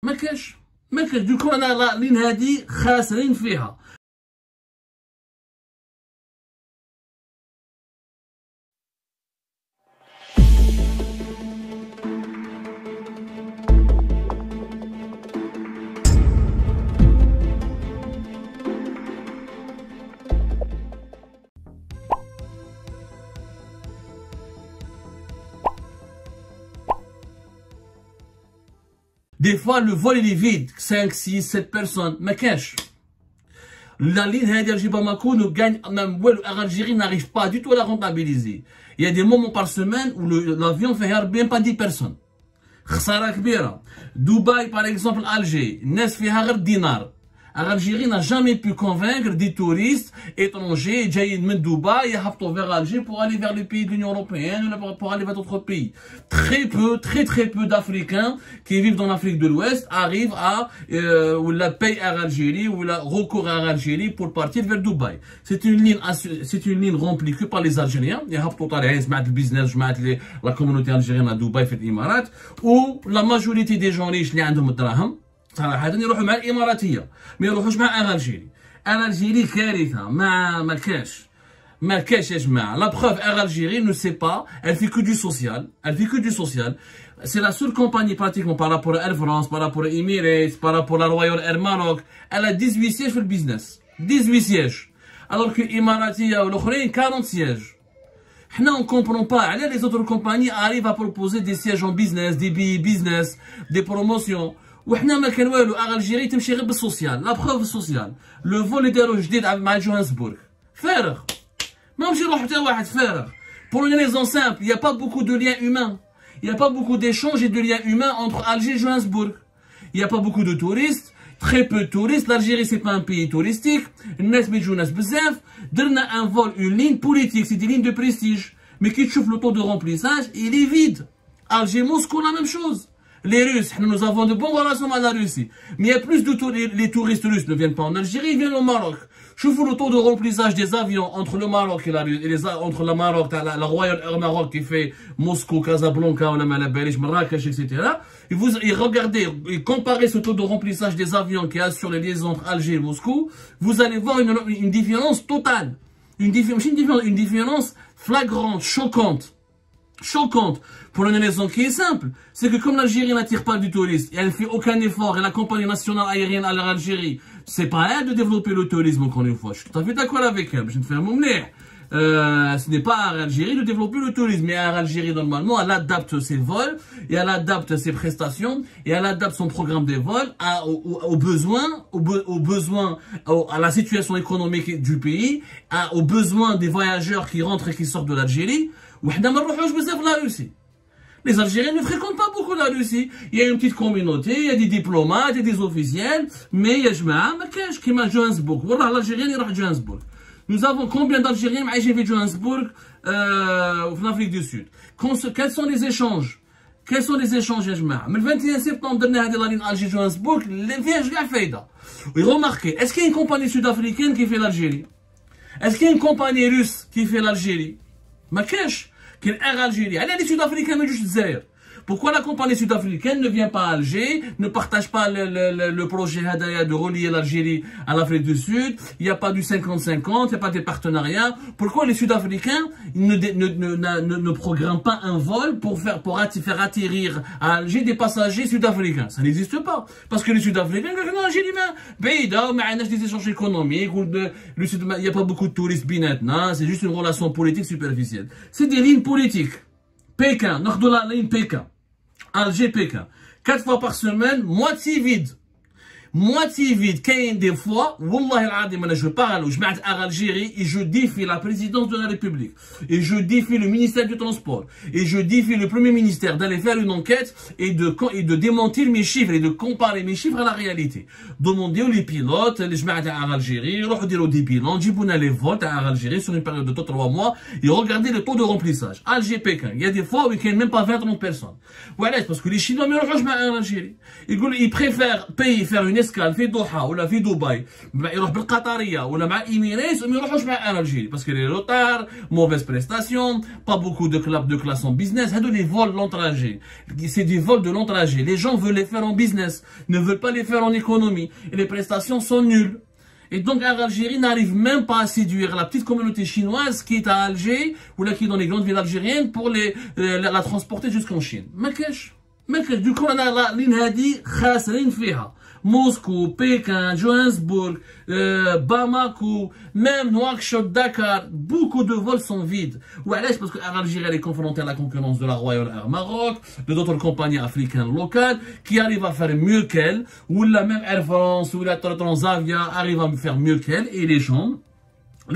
ما كاش دوكو انا لا لين هادي خاسرين فيها. Des fois, le vol il est vide. 5, 6, 7 personnes. Mais cache. La ligne Alger Bamako ne gagne, même l'Algérie n'arrive pas du tout à la rentabiliser. Il y a des moments par semaine où l'avion fait même pas 10 personnes. Khsara kbira. Dubaï, par exemple, Alger. Nes fait dinar. L'Algérie n'a jamais pu convaincre des touristes étrangers qui de Dubaï vers Alger pour aller vers les pays de l'Union européenne ou pour aller vers d'autres pays. Très peu d'Africains qui vivent dans l'Afrique de l'Ouest arrivent à ou la paye à Algérie ou la recours à Algérie pour partir vers Dubaï. C'est une ligne remplie que par les Algériens. Il y a le business, la communauté algérienne à Dubaï fait l'Imarat où la majorité des gens riches qui ont الدراهم صراحة يروحوا مع الإماراتية ما يروحوش مع ألجيري. ألجيري كارثة ما كاش يا جماعة. La preuve Algérie ne sait pas, elle fait que du social. C'est la seule compagnie pratiquement par rapport à Air France, par rapport à Emirates, par rapport à Royal Air Maroc. Elle a 18 sièges pour le business. 18 sièges. Alors que l'Imaratia ou l'autre 40 sièges. On ne comprend pas. Les autres compagnies arrivent à proposer des sièges en business, des billets business, des promotions. وحنا ما كان والو الجيري تمشي غير بالسوسيال. لا بروف السوسيال لو فول اللي داروا جديد مع جوهانسبورغ فارغ ما مشي يروح حتى واحد فارغ. Pour une raison simple, il n'y a pas beaucoup de liens humains, il n'y a pas beaucoup d'échanges et de liens humains entre Alger et Johannesburg. Il n'y a pas beaucoup de touristes, très peu de touristes. L'Algérie c'est pas un pays touristique. الناس بيجوا ناس بزاف. درنا un vol, une ligne politique, c'est des lignes de prestige. Mais qui chauffe le taux de remplissage, il est vide. Alger Moscou la même chose. Les Russes, nous avons de bonnes relations avec la Russie. Mais il y a plus de les touristes russes ne viennent pas en Algérie, ils viennent au Maroc. Je vous le taux de remplissage des avions entre le Maroc et la Russie, entre le Maroc, la Royal Air Maroc qui fait Moscou, Casablanca, Marrakech, etc. Et regardez, et comparez ce taux de remplissage des avions qui assurent les liaisons entre Alger et Moscou, vous allez voir une différence totale. Une différence flagrante, choquante. Pour une raison qui est simple, c'est que comme l'Algérie n'attire pas du touriste, et elle ne fait aucun effort, et la compagnie nationale aérienne à l'Algérie, c'est pas à elle de développer le tourisme encore une fois. Je suis tout à fait d'accord avec elle, je ne fais un moment. Ce n'est pas à l'Algérie de développer le tourisme, mais à l'Algérie normalement, elle adapte ses vols, et elle adapte ses prestations, et elle adapte son programme de vols aux besoins, à la situation économique du pays, aux besoins des voyageurs qui rentrent et qui sortent de l'Algérie. Les Algériens ne fréquentent pas beaucoup la Russie. Il y a une petite communauté, il y a des diplomates, il y a des officiels, mais il y a qui m'a Johannesburg. Voilà, l'Algérien il à Johannesburg. Nous avons combien d'Algériens qui ont Johannesburg en Afrique du Sud? Quels sont les échanges? Le 21 septembre dernier, la ligne Alger-Johannesburg, les vierges la faïda. Et remarquez, est-ce qu'il y a une compagnie sud-africaine qui fait l'Algérie? Est-ce qu'il y a une compagnie russe qui fait l'Algérie? ما كاش كاين اير الجيري على لي سود افريكان ما يجوش الجزائر. Pourquoi la compagnie sud-africaine ne vient pas à Alger, ne partage pas le projet Hadaya de relier l'Algérie à l'Afrique du Sud? Il n'y a pas du 50-50, il n'y a pas de partenariat. Pourquoi les Sud-Africains ne programment pas un vol pour faire atterrir à Alger des passagers sud-africains? Ça n'existe pas. Parce que les Sud-Africains, des échanges économiques, il n'y a pas beaucoup de touristes binetna, c'est juste une relation politique superficielle. C'est des lignes politiques. Pékin, nord de la ligne Pékin. Alger-Pékin. 4 fois par semaine, moitié vide. Des fois, Wallah al-Adim, je parle, je mets à Algérie et je défie la présidence de la République. Et je défie le ministère du Transport. Et je défie le premier ministère d'aller faire une enquête et de démentir mes chiffres et de comparer mes chiffres à la réalité. Demandez aux pilotes, je mets à Algérie, regardez des bilans, j'ai les vols à Algérie sur une période de 3 mois et regardez le taux de remplissage. Alger-Pékin. Il y a des fois où il n'y a même pas 20-30 personnes. Voilà, parce que les Chinois ne rejoignent pas à Algérie. Ils préfèrent payer, faire une اسكال في دوحه ولا في دبي يروح بالقطريه ولا مع ايميريتس وما يروحوش مع ان الجيري باسكو لي روتار موفيز بريستاسيون با بوكو دو كلاب دو كلاس en business. هادو لي فول لون trajet, c'est du vol de long trajet. Les gens veulent les faire en business, ne veulent pas les faire en économie et les prestations sont nulles. Et donc Algérie n'arrive même pas à séduire la petite communauté chinoise qui est à Alger ou là qui est dans les grandes villes algériennes pour la transporter jusqu'en Chine. ما كاش du coup انا لا لين هادي خاسرين فيها. Moscou, Pékin, Johannesburg, Bamako, même Nouakchott, Dakar, beaucoup de vols sont vides. Ou alors parce que l'Algérie est confrontée à la concurrence de la Royal Air Maroc, de d'autres compagnies africaines locales qui arrivent à faire mieux qu'elle, ou la même Air France ou la Transavia arrive à faire mieux qu'elle, et les gens,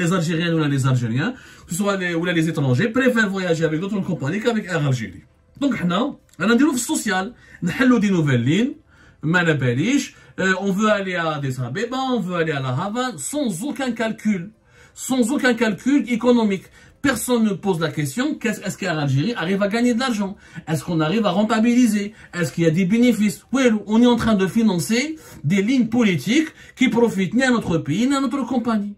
les Algériens ou les Algériens, que ce soit les étrangers, préfèrent voyager avec d'autres compagnies qu'avec Air Algérie. Donc, on a des offres sociales, on a des nouvelles lignes. On veut aller à Addis Abeba, on veut aller à La Havane, sans aucun calcul économique. Personne ne pose la question, est-ce qu'Algérie arrive à gagner de l'argent? Est-ce qu'on arrive à rentabiliser? Est-ce qu'il y a des bénéfices? Oui, on est en train de financer des lignes politiques qui profitent ni à notre pays, ni à notre compagnie.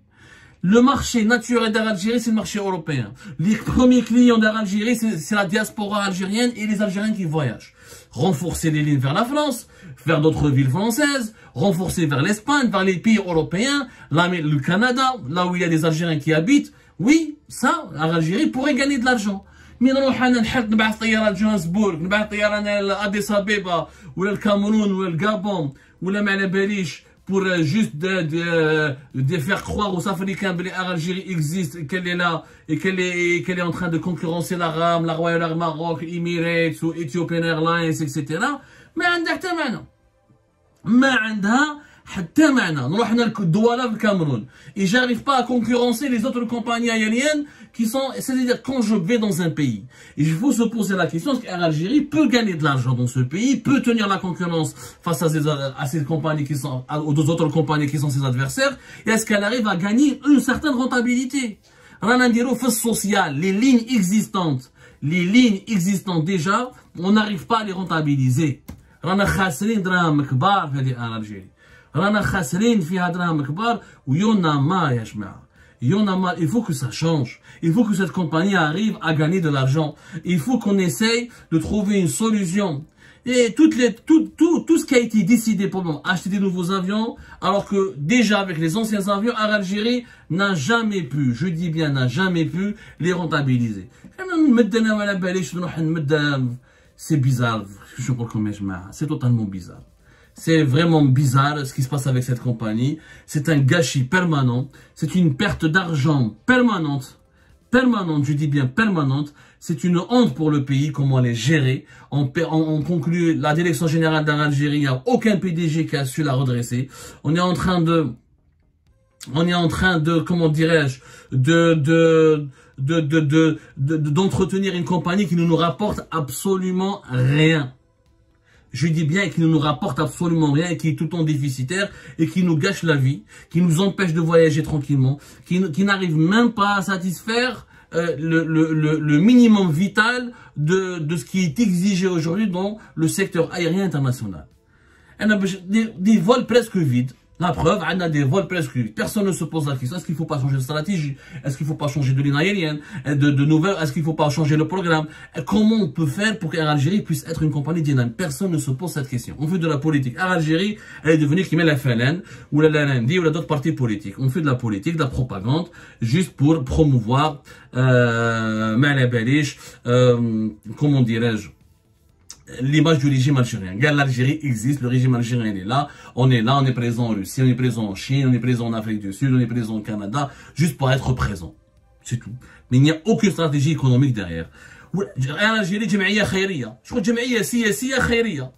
Le marché naturel d'Algérie, c'est le marché européen. Les premiers clients d'Algérie, c'est la diaspora algérienne et les Algériens qui voyagent. Renforcer les lignes vers la France, vers d'autres villes françaises, renforcer vers l'Espagne, vers les pays européens, le Canada, là où il y a des Algériens qui habitent. Oui, ça, l'Algérie pourrait gagner de l'argent. Mais نروح انا نبعث طياره لجوهانسبورغ نبعث طياره لأديس أبيبا ولا الكاميرون ولا الغابون ولا ما على باليش pour juste de faire croire aux Africains que l'Algérie existe, qu'elle est là et qu'elle est en train de concurrencer la RAM, la Royal Air Maroc, Emirates ou Ethiopian Airlines, etc. ما عندها حتى معنى. ما عندها حتى معنى. نروح هنا الدوالة في الكاميرون. Et j'arrive pas à concurrencer les autres compagnies aériennes qui sont, c'est-à-dire quand je vais dans un pays, il faut se poser la question, est-ce qu'Algérie peut gagner de l'argent dans ce pays, peut tenir la concurrence face à ces compagnies qui sont, aux autres compagnies qui sont ses adversaires, et est-ce qu'elle arrive à gagner une certaine rentabilité? Ranandiro fait social, les lignes existantes déjà, on n'arrive pas à les rentabiliser. رانا خاسرين دراهم كبار في هذه الجيري رانا خاسرين فيها دراهم كبار ويونا ما يا جماعه يونا ما il faut que ça change il faut que cette compagnie arrive à gagner de l'argent il faut qu'on essaye de trouver une solution et tout ce qui a été décidé pour nous acheter des nouveaux avions alors que déjà avec les anciens avions l'Algérie n'a jamais pu je dis bien n'a jamais pu les rentabiliser c'est bizarre, c'est totalement bizarre. C'est vraiment bizarre ce qui se passe avec cette compagnie. C'est un gâchis permanent. C'est une perte d'argent permanente. Je dis bien permanente. C'est une honte pour le pays, comment elle est gérée. On conclut la direction générale d'Algérie, il n'y a aucun PDG qui a su la redresser. On est en train de, comment dirais-je, d'entretenir une compagnie qui ne nous rapporte absolument rien. Je dis bien qui ne nous rapporte absolument rien et qui est tout le temps déficitaire et qui nous gâche la vie, qui nous empêche de voyager tranquillement, qui n'arrive même pas à satisfaire le minimum vital de ce qui est exigé aujourd'hui dans le secteur aérien international. Des vols presque vides. La preuve, on a des vols presque vides. Personne ne se pose la question. Est-ce qu'il ne faut pas changer de stratégie? Est-ce qu'il ne faut pas changer de ligne aérienne? De nouvelles? Est-ce qu'il ne faut pas changer le programme? Comment on peut faire pour qu'Algérie puisse être une compagnie dynamique? Personne ne se pose cette question. On fait de la politique. Algérie, elle est devenue qui met la FLN, ou la LND, ou d'autres partis politiques. On fait de la politique, de la propagande, juste pour promouvoir, comment dirais-je? L'image du régime algérien. Regarde, l'Algérie existe, le régime algérien est là, on est présent en Russie, on est présent en Chine, on est présent en Afrique du Sud, on est présent au Canada, juste pour être présent. C'est tout. Mais il n'y a aucune stratégie économique derrière. l'Algérie جمعية خيرية. شغل جمعية سياسية خيرية.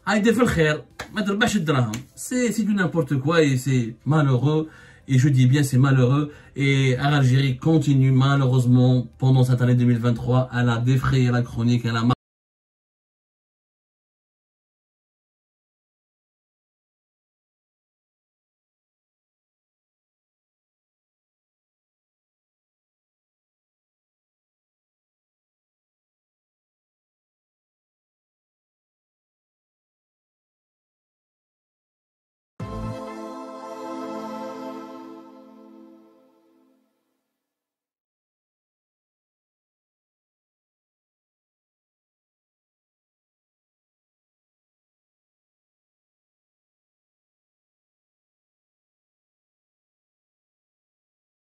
هايدي في الخير ما تربحش الدراهم. C'est du n'importe quoi et c'est malheureux. Et je dis bien c'est malheureux. Et l'Algérie continue malheureusement pendant cette année 2023 à la défrayer la chronique, à la